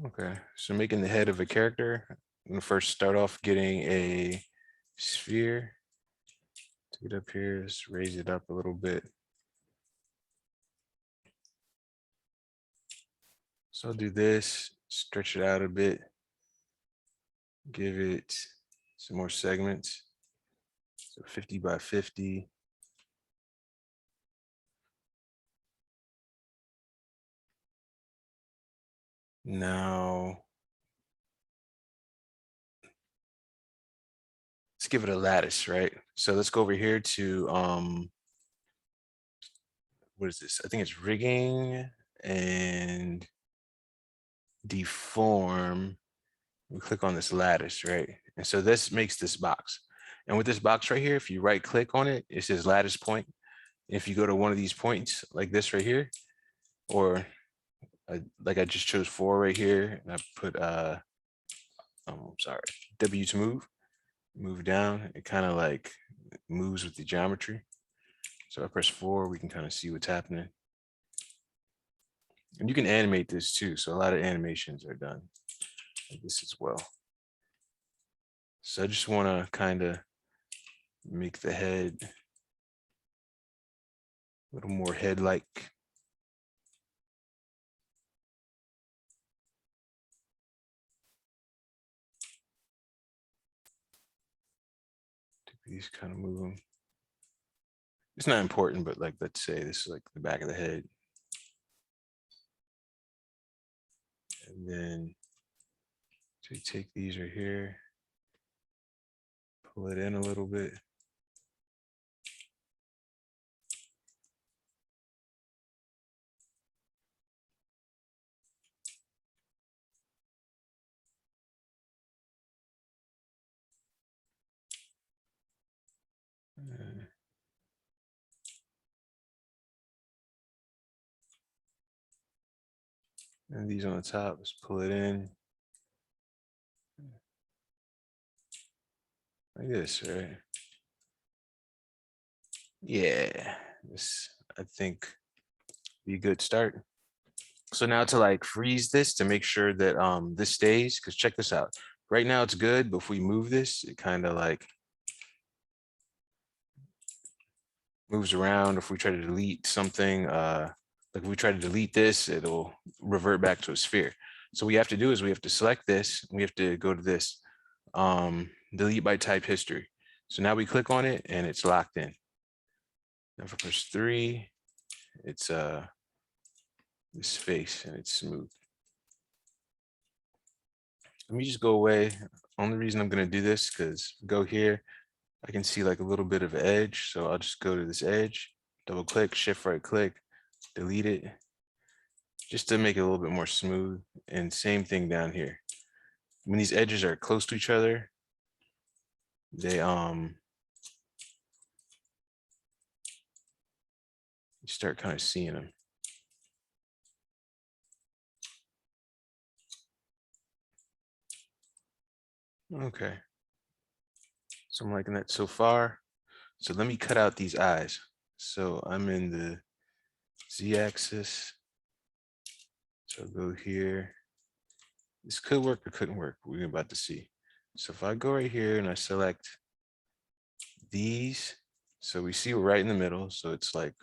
Okay, so making the head of a character, I'm gonna first start off getting a sphere. Take it up here, just raise it up a little bit. So I'll do this, stretch it out a bit, give it some more segments. So 50 by 50. Now, let's give it a lattice, right? So let's go over here to, what is this? I think it's rigging and deform. We click on this lattice, right? And so this makes this box. And with this box right here, if you right click on it, it says lattice point. If you go to one of these points like this right here, or like I just chose 4 right here, and I put sorry, W to move down. It kind of like moves with the geometry. So I press 4, we can kind of see what's happening. And you can animate this too. So a lot of animations are done like this as well. So I just want to kind of make the head a little more head-like. These kind of move them. It's not important, but like, let's say this is like the back of the head. And then so you take these right here, pull it in a little bit. And these on the top, let's pull it in. Like this, right? Yeah, this I think be a good start. So now to like freeze this to make sure that this stays, because check this out. Right now it's good, but if we move this, it kind of like moves around. If we try to delete something, like if we try to delete this, it'll revert back to a sphere. So what we have to do is we have to select this, we have to go to this delete by type history. So now we click on it and it's locked in. Now if I push 3, it's this face and it's smooth. Let me just go away. Only reason I'm going to do this because go here, I can see like a little bit of edge. So I'll just go to this edge, double click, shift right click, delete it, just to make it a little bit more smooth. And same thing down here. When these edges are close to each other, they you start kind of seeing them. Okay. So I'm liking that so far. So let me cut out these eyes. So I'm in the Z-axis. So I'll go here. This could work or couldn't work. We're about to see. So if I go right here and I select these, so we see we're right in the middle. So it's like,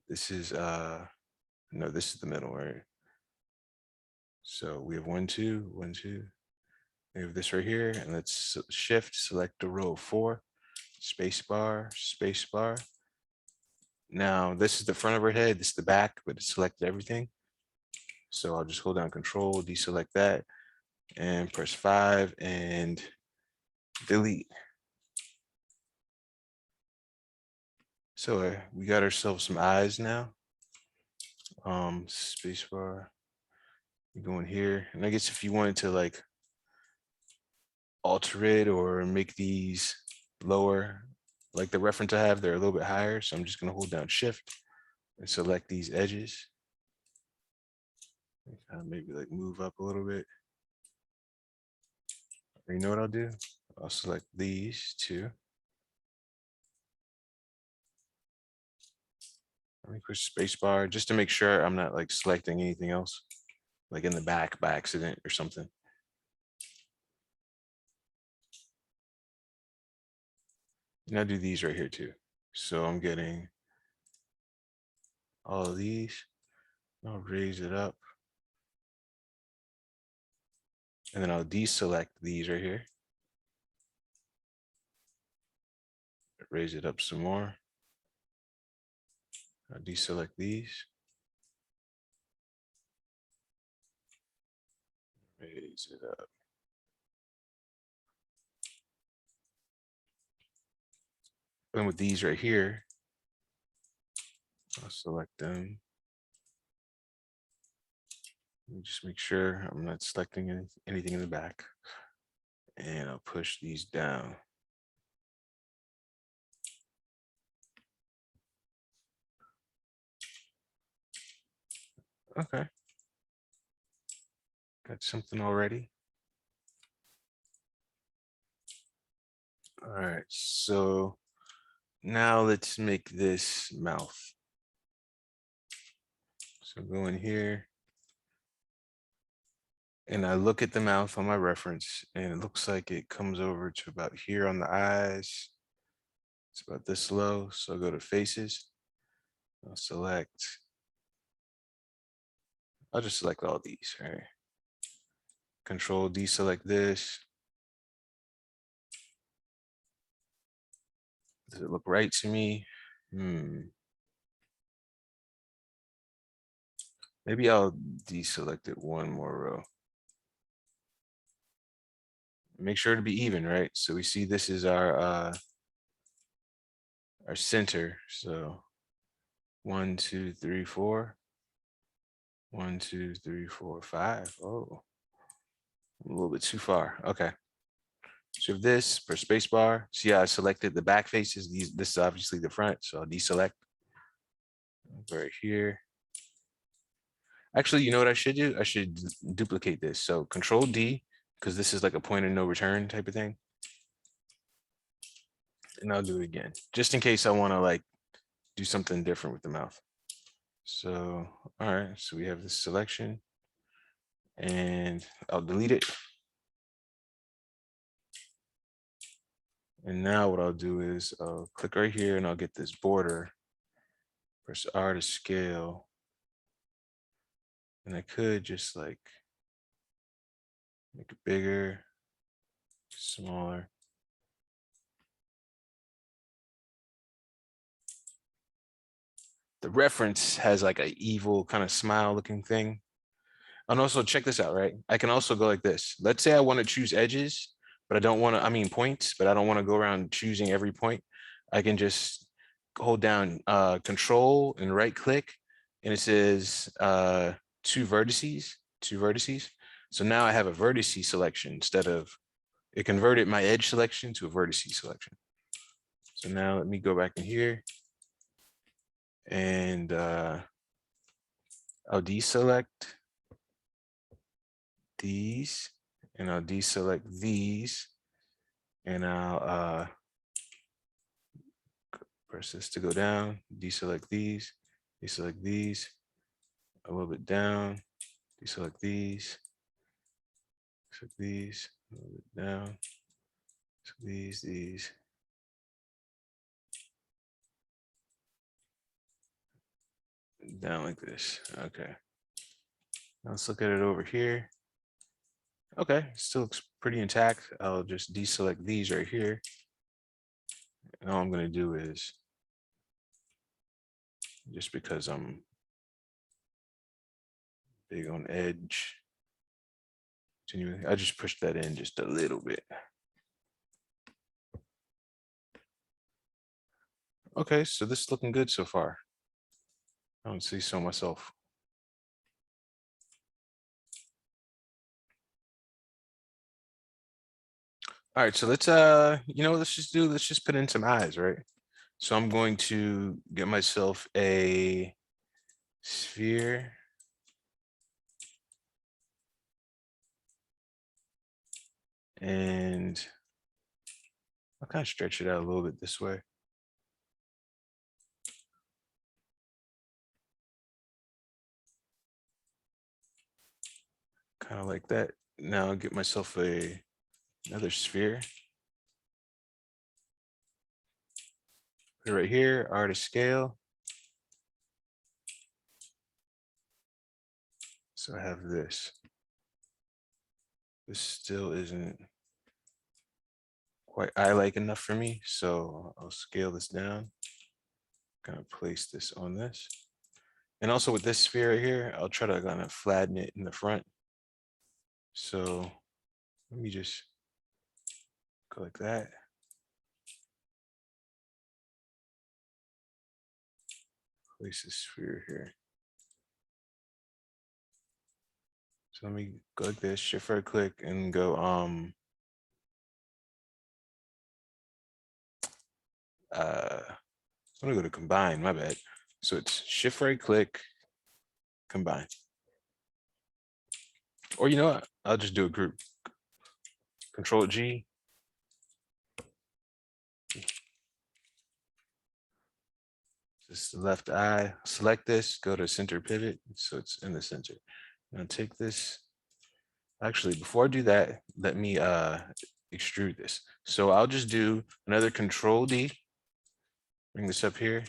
this is, no, this is the middle, right? So we have 1, 2, 1, 2. We have this right here, and let's shift, select the row 4, spacebar, spacebar. Now this is the front of our head, this is the back, but it selected everything. So I'll just hold down Control, deselect that, and press 5 and delete. So we got ourselves some eyes now. Spacebar. You go in here, and I guess if you wanted to like alter it or make these lower, like the reference I have, they're a little bit higher. So I'm just gonna hold down Shift and select these edges. Maybe like move up a little bit. Or you know what I'll do? I'll select these two. Let me push spacebar just to make sure I'm not like selecting anything else. like in the back by accident or something. And I'll do these right here too. So I'm getting all of these. I'll raise it up. And then I'll deselect these right here. Raise it up some more. I'll deselect these. Raise it up. And with these right here, I'll select them. Let me just make sure I'm not selecting anything in the back. And I'll push these down. Okay. Got something already. All right, so now let's make this mouth. So go in here and I look at the mouth on my reference and it looks like it comes over to about here on the eyes. It's about this low. So I'll go to faces. I'll select. I'll just select all these, all right? Control deselect this. Does it look right to me? Maybe I'll deselect it one more row. Make sure to be even, right? So we see this is our center. So 1, 2, 3, 4. 1, 2, 3, 4, 5. Oh, a little bit too far. Okay. So if this for spacebar, see how I selected the back faces. This is obviously the front, so I'll deselect right here. Actually, you know what I should do? I should duplicate this. So Control D, because this is like a point of no return type of thing. And I'll do it again, just in case I want to like do something different with the mouth. So, all right, so we have this selection and I'll delete it. And now what I'll do is I'll click right here and I'll get this border, press R to scale. And I could just like make it bigger, smaller. The reference has like an evil kind of smile looking thing. And also check this out, right? I can also go like this. Let's say I want to choose edges, but I don't want to, I mean points, but I don't want to go around choosing every point. I can just hold down control and right click and it says two vertices. So now I have a vertice selection instead of, it converted my edge selection to a vertice selection. So now let me go back in here and I'll deselect these and I'll deselect these and I'll press this to go down, deselect these, a little bit down, deselect these, select these, a little bit down, so these. Down like this. Okay. Now let's look at it over here. Okay, still looks pretty intact. I'll just deselect these right here. And all I'm going to do is, just because I'm big on edge, I just pushed that in just a little bit. Okay, so this is looking good so far. I don't see so myself. All right, so let's let's just put in some eyes, right? So I'm going to get myself a sphere. And I'll kind of stretch it out a little bit this way. kind of like that. Now I'll get myself another sphere. Put it right here, artist scale. So I have this. This still isn't quite eye-like enough for me, so I'll scale this down. Kind of place this on this. And also with this sphere right here, I'll try to kind of flatten it in the front. So let me just go like that. Place this sphere here. So let me go like this, shift right click and go I'm gonna go to combine, my bad. So it's shift right click, combine. Or you know what? I'll just do a group. Control G. Just the left eye, select this, go to center pivot. So it's in the center. Now take this. Actually, before I do that, let me extrude this. So I'll just do another Control D. Bring this up here.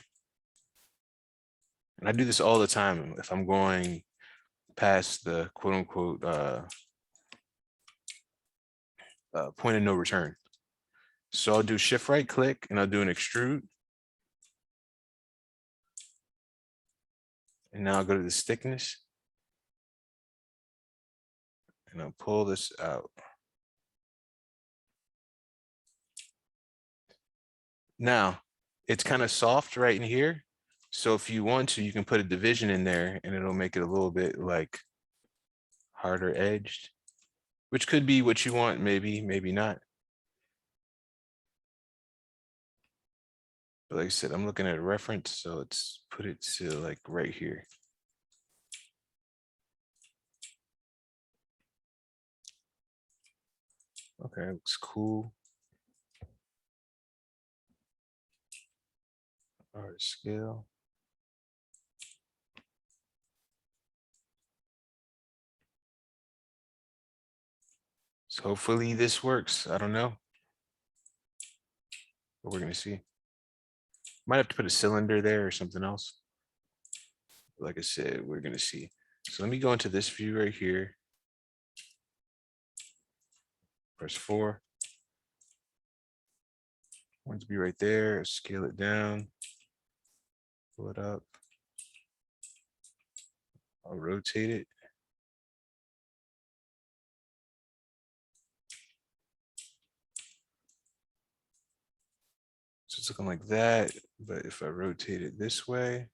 And I do this all the time if I'm going past the quote unquote point of no return. So I'll do shift right click and I'll do an extrude. And now I'll go to the thickness. And I'll pull this out. Now, it's kind of soft right in here. So if you want to, you can put a division in there and it'll make it a little bit like harder edged, which could be what you want, maybe, maybe not. But like I said, I'm looking at a reference, so let's put it to like right here. Okay, looks cool. All right, scale. So hopefully this works. I don't know. But we're gonna see. Might have to put a cylinder there or something else. Like I said, we're gonna see. So let me go into this view right here. Press 4. Want to be right there. Scale it down. Pull it up. I'll rotate it. So it's looking like that, but if I rotate it this way,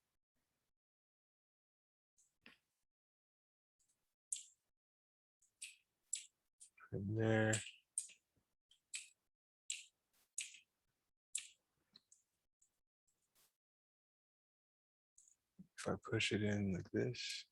from there, if I push it in like this,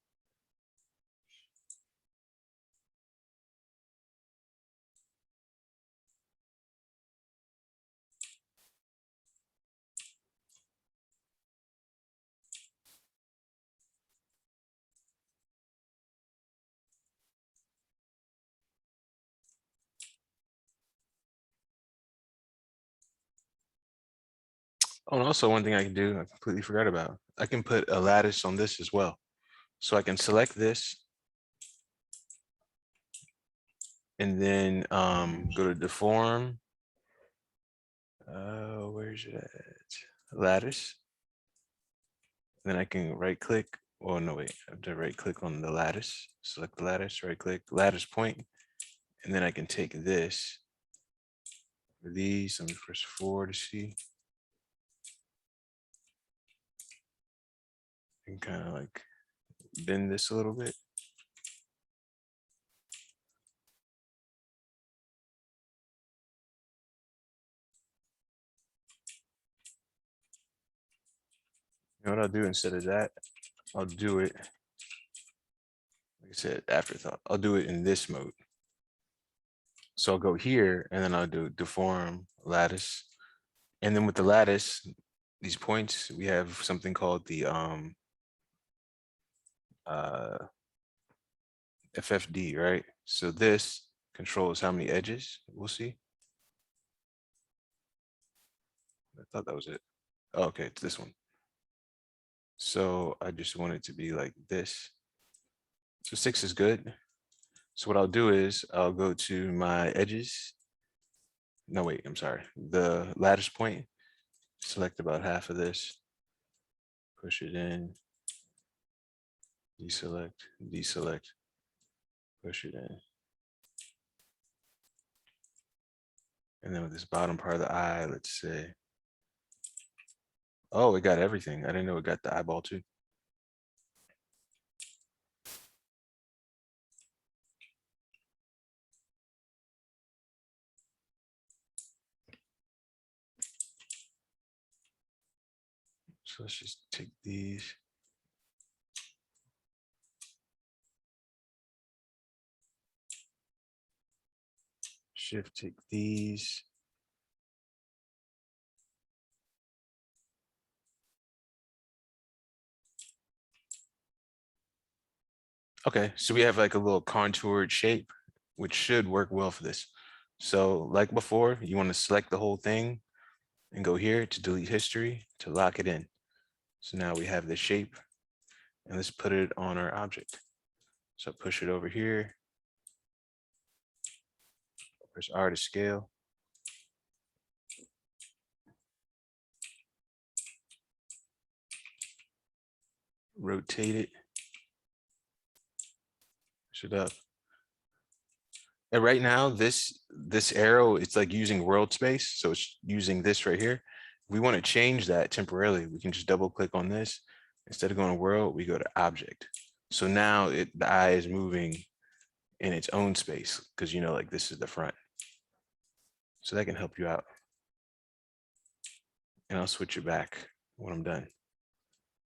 oh, and also one thing I can do, I completely forgot about, I can put a lattice on this as well. So I can select this and then go to Deform. Where's it at? Lattice. Then I can right click. Oh, no, wait, I have to right click on the lattice, select the lattice, right click, lattice point. And then I can take this. For these, let me press 4 to see. And kind of like bend this a little bit. You know what I'll do instead of that? I'll do it, like I said, afterthought. I'll do it in this mode. So I'll go here and then I'll do Deform Lattice. And then with the lattice, these points, we have something called the FFD, right? So this controls how many edges. We'll see. I thought that was it. Oh, okay, it's this one. So I just want it to be like this. So 6 is good. So what I'll do is I'll go to my edges. No, wait, I'm sorry. The lattice point, select about half of this, push it in, deselect, deselect, push it in. And then with this bottom part of the eye, let's say, oh, it got everything. I didn't know it got the eyeball too. So let's just take these. Shift, take these. Okay, so we have like a little contoured shape, which should work well for this. So like before, you want to select the whole thing and go here to delete history to lock it in. So now we have the shape and let's put it on our object. So push it over here, press R to scale. Rotate it, push it up. And right now, this arrow, it's like using world space. So it's using this right here. If we want to change that temporarily, we can just double click on this. Instead of going to world, we go to object. So now the eye is moving in its own space because like this is the front. So that can help you out. And I'll switch it back when I'm done.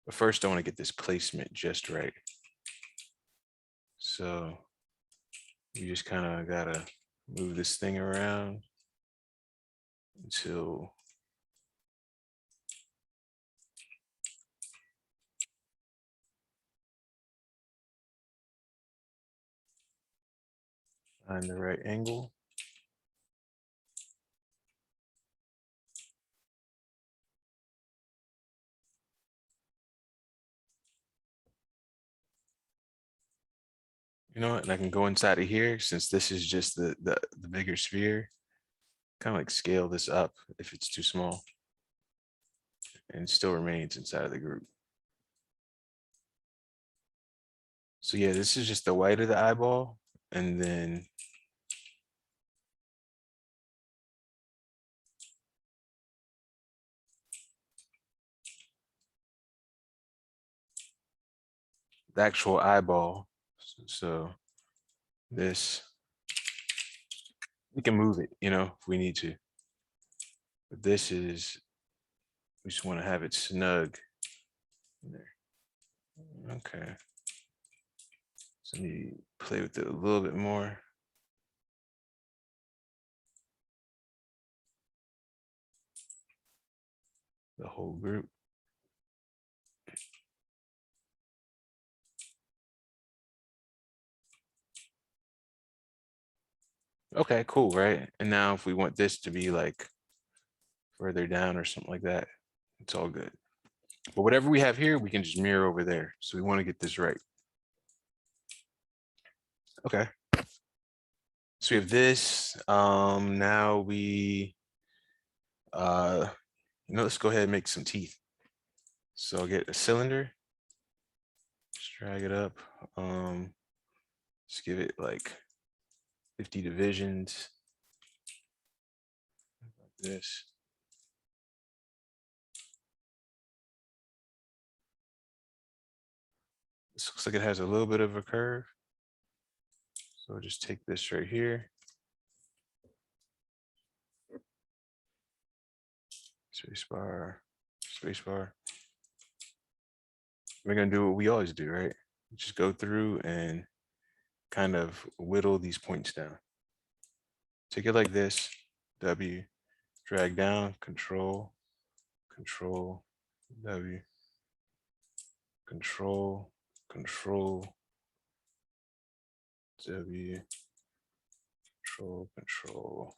But first I want to get this placement just right. So you just kind of gotta move this thing around until find the right angle. You know what? And I can go inside of here since this is just the bigger sphere. Kind of like scale this up if it's too small and still remains inside of the group. So yeah, this is just the white of the eyeball. And then the actual eyeball. So this, we can move it, if we need to. But this is, we just want to have it snug in there. Okay. So let me play with it a little bit more. The whole group. Okay, cool, right? And now if we want this to be like further down or something like that, it's all good. But whatever we have here, we can just mirror over there. So we want to get this right. Okay. So we have this. Now we let's go ahead and make some teeth. So I'll get a cylinder. Just drag it up. Just give it like 50 divisions. Like this. This looks like it has a little bit of a curve. So I'll just take this right here. Spacebar, spacebar. We're gonna do what we always do, right? Just go through and kind of whittle these points down. Take it like this, W, drag down, control, control, W, control, control, W, control,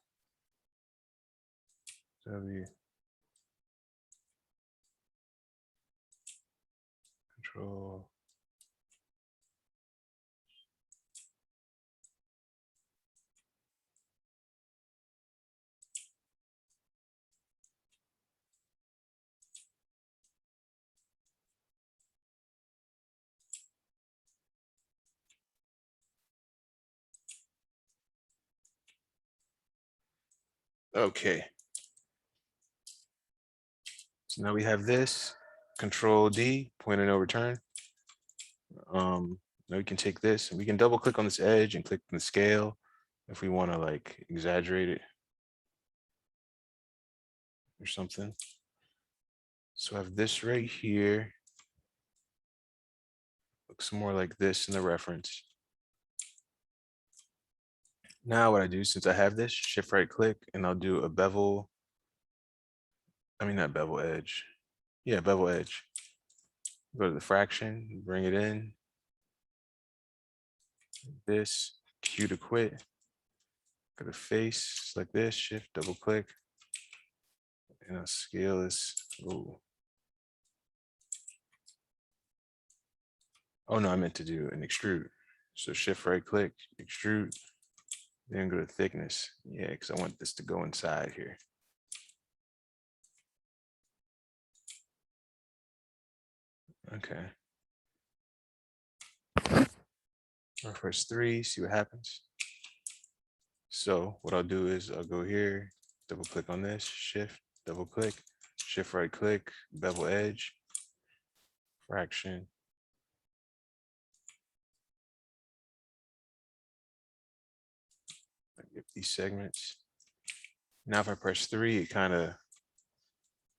W, control. Okay. So now we have this, control D, point and no return. Now we can take this and we can double click on this edge and click on the scale if we want to like exaggerate it or something. So I have this right here. Looks more like this in the reference. Now what I do, since I have this, shift right click and I'll do a bevel. I mean, not bevel edge. Yeah, bevel edge. Go to the fraction, bring it in. This, Q to quit. Go to face like this, shift, double click. And I'll scale this. Ooh. Oh no, I meant to do an extrude. So shift right click, extrude, then go to thickness. Yeah, because I want this to go inside here. Okay. I'll press 3, see what happens. So what I'll do is I'll go here, double click on this, shift, double click, shift right click, bevel edge, fraction. Get these segments. Now if I press 3, it kind of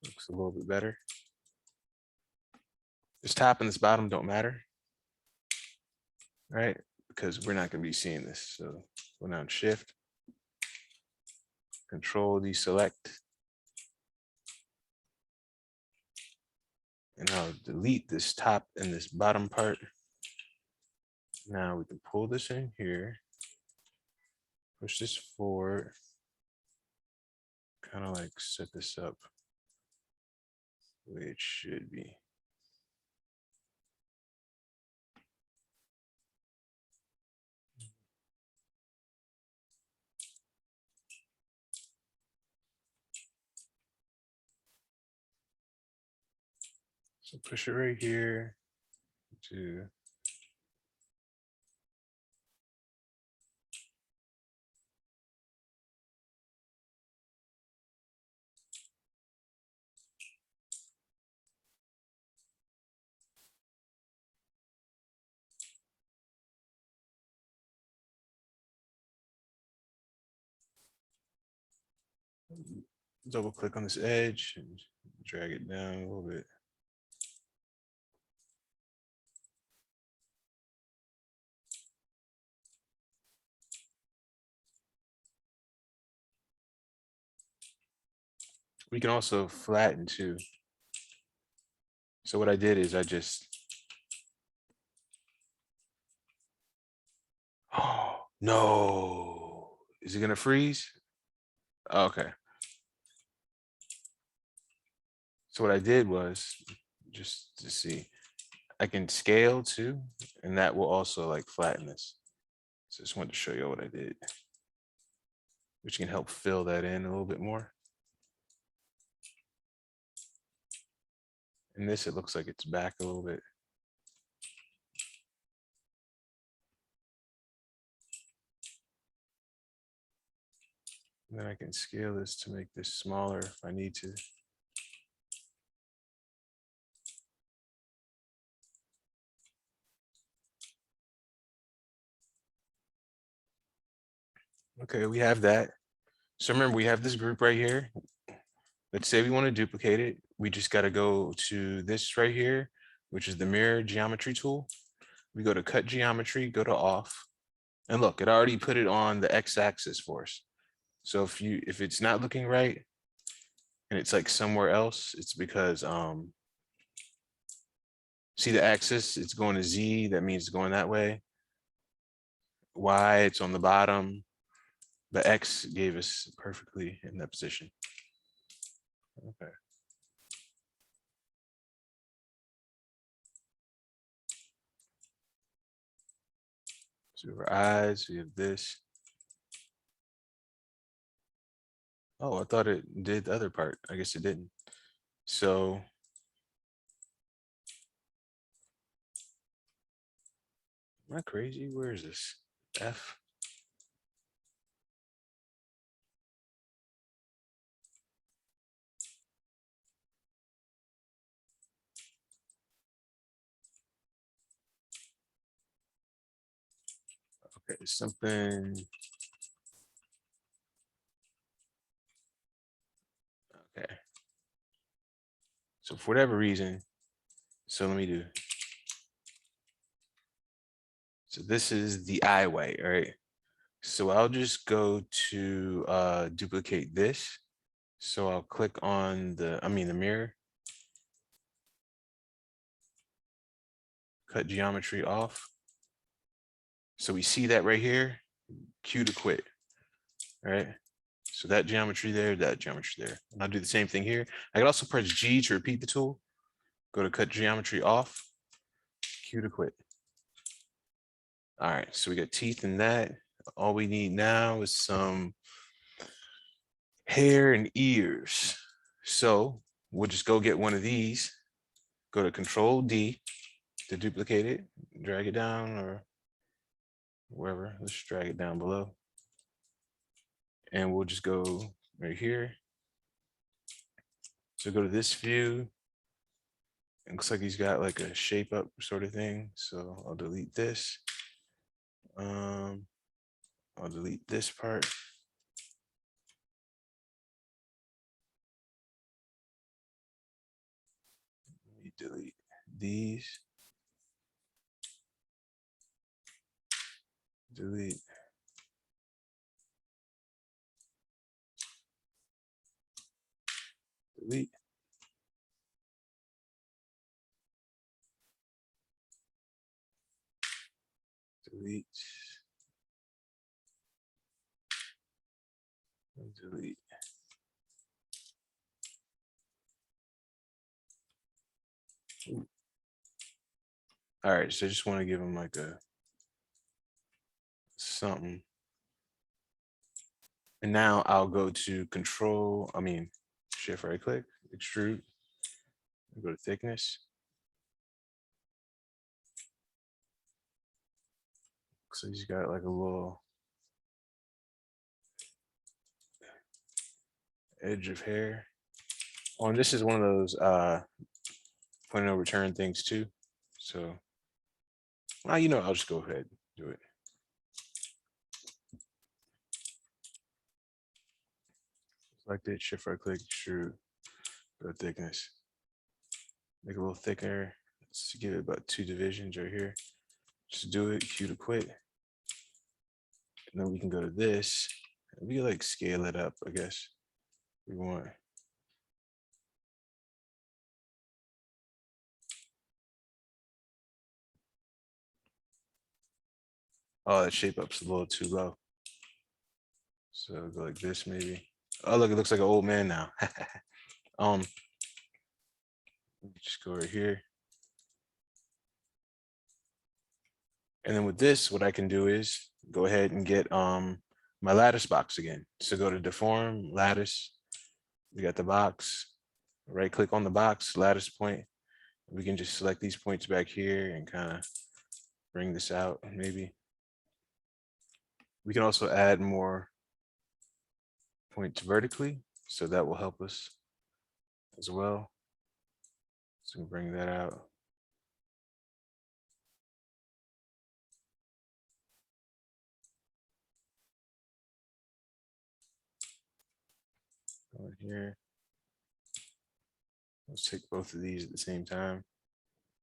looks a little bit better. This top and this bottom don't matter, right? Because we're not going to be seeing this. So go down, shift, control, deselect. And I'll delete this top and this bottom part. Now we can pull this in here, push this forward, kind of like set this up the way it should be. So push it right here to double click on this edge and drag it down a little bit. We can also flatten too. So what I did is I just, oh no, is it gonna freeze? Okay. So what I did was, just to see, I can scale too, and that will also like flatten this. So just wanted to show you what I did, which can help fill that in a little bit more. And this, it looks like it's back a little bit. And then I can scale this to make this smaller if I need to. Okay, we have that. So remember, we have this group right here. Let's say we want to duplicate it. We just got to go to this right here, which is the mirror geometry tool. We go to cut geometry, go to off. And look, it already put it on the x-axis for us. So if it's not looking right and it's like somewhere else, it's because see the axis, it's going to Z, that means it's going that way. Y, it's on the bottom. The X gave us perfectly in that position. Okay. So for eyes, we have this. Oh, I thought it did the other part. I guess it didn't. So am I crazy? Where is this? F. Okay, something. Okay. So for whatever reason, so let me do. So this is the eye white, all right? So I'll just go to duplicate this. So I'll click on the mirror, cut geometry off. So we see that right here, Q to quit, all right? So that geometry there, And I'll do the same thing here. I can also press G to repeat the tool, go to cut geometry off, Q to quit. All right, so we got teeth in that. All we need now is some hair and ears. So we'll just go get one of these, go to Control D to duplicate it, drag it down or wherever. Let's drag it down below. And we'll just go right here. So go to this view. It looks like he's got like a shape up sort of thing. So I'll delete this. I'll delete this part. Let me delete these. Delete. Delete. Delete. Delete. All right, so I just want to give him like a something. And now I'll go to Shift right click, extrude, go to thickness. So he's got like a little edge of hair. Oh, and this is one of those point no return things too. So, well, I'll just go ahead and do it. Select it, shift right click, extrude, go to thickness. Make it a little thicker. Let's give it about 2 divisions right here. Just do it, Q to quit. And then we can go to this. We can like scale it up, I guess. We want. Oh, that shape up's a little too low. So go like this maybe. Oh, look, it looks like an old man now. Just go right here. And then with this, what I can do is go ahead and get my lattice box again. So go to Deform Lattice. We got the box. Right click on the box, lattice point. We can just select these points back here and kind of bring this out maybe. We can also add more points vertically, so that will help us as well. So bring that out. Go here. Let's take both of these at the same time.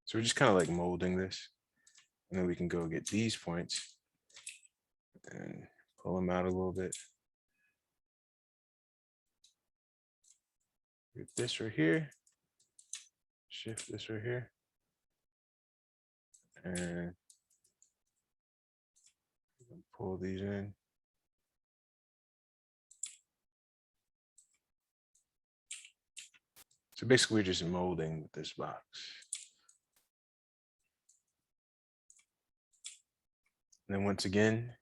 So we're just kind of like molding this. And then we can go get these points and pull them out a little bit. Get this right here. Shift this right here. And pull these in. So basically we're just molding with this box. And then once again,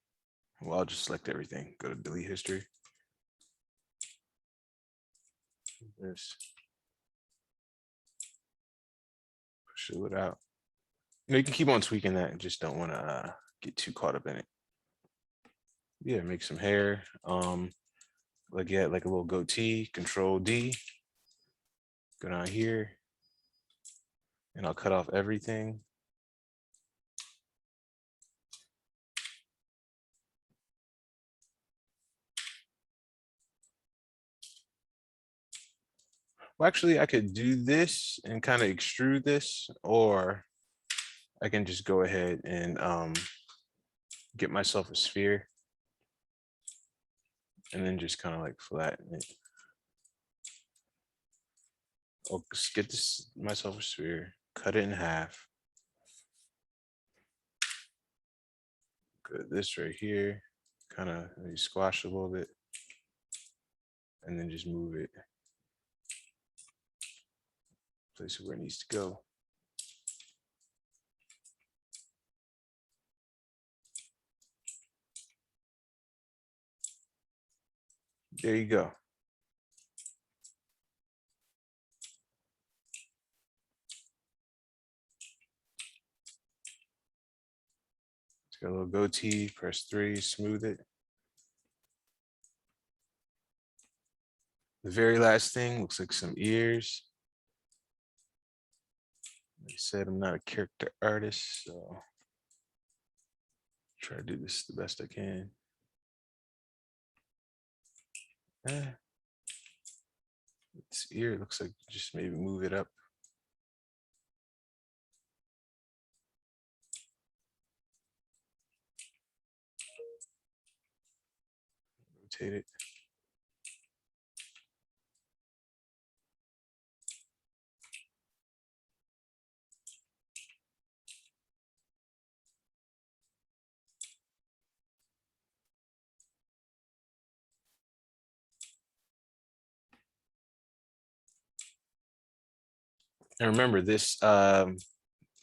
well, I'll just select everything, go to delete history. This. Push it out. You know, you can keep on tweaking that and just don't want to get too caught up in it. Yeah, make some hair. Like a little goatee, Control D. Go down here. And I'll cut off everything. Well, actually, I could do this and kind of extrude this, or I can just go ahead and get myself a sphere and then just kind of like flatten it. I'll just get myself a sphere, cut it in half. Go to this right here, kind of maybe squash a little bit, and then just move it. Place it where it needs to go. There you go. It's got a little goatee, press 3, smooth it. The very last thing looks like some ears. Like I said, I'm not a character artist, so try to do this the best I can. This ear looks like just maybe move it up. Rotate it. And remember this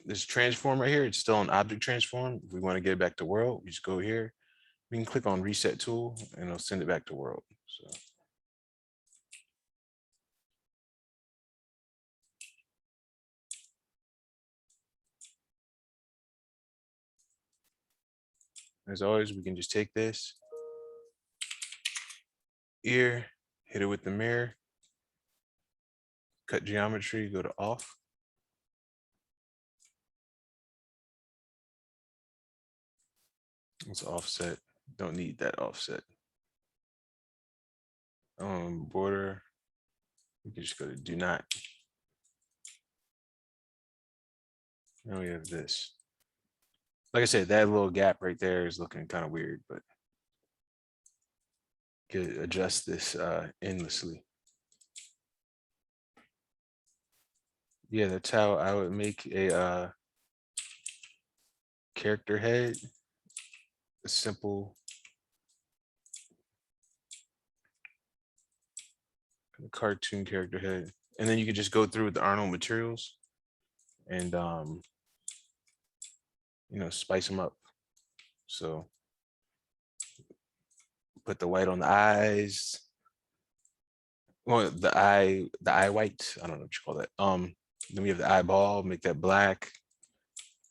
this transform right here, it's still an object transform. If we want to get it back to world, we just go here. We can click on reset tool and it'll send it back to world. So as always, we can just take this ear, hit it with the mirror, cut geometry, go to off. It's offset. Don't need that offset. Border. We can just go to do not. Now we have this. Like I said, that little gap right there is looking kind of weird, but could adjust this endlessly. Yeah, that's how I would make a character head. A simple cartoon character head. And then you could just go through with the Arnold materials and you know, spice them up. So put the white on the eyes. Well, the eye white. I don't know what you call that. Then we have the eyeball, make that black.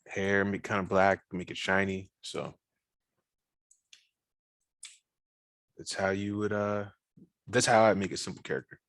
Hair, make kind of black, make it shiny. So that's how you would that's how I make a simple character.